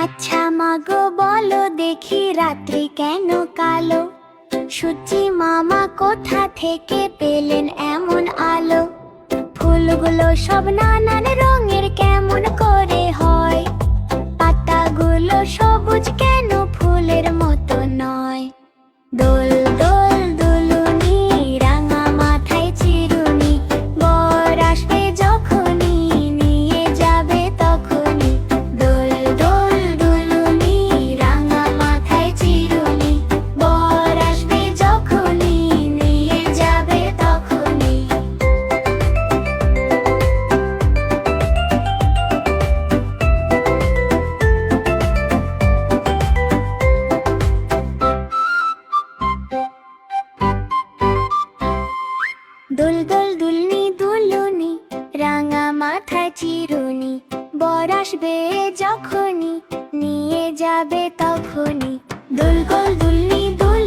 আচ্ছা মাগো বলো দেখি রাত্রি কেন কালো? সূর্যি মামা কোথা থেকে পেলেন এমন আলো? ফুলগুলো সব নানান রঙের কেমন করে হয়? পাতাগুলো সবুজ কেন ফুলের মতো নয়? দোল দোল দুলুনি, রাঙা মাথায় চিরুনি, বর আসবে যখনই নিয়ে যাবে তখনই। দোল দোল দুলুনি, রাঙা মাথায় চিরুনি, বর আসবে যখনই নিয়ে যাবে তখনই। দোল দোল দুলনি দুলুনি, রাঙা মাথায় চিরুনি, বর আসবে যখনই নিয়ে যাবে তখনই। দোল গোল দুলনি দুলুনি,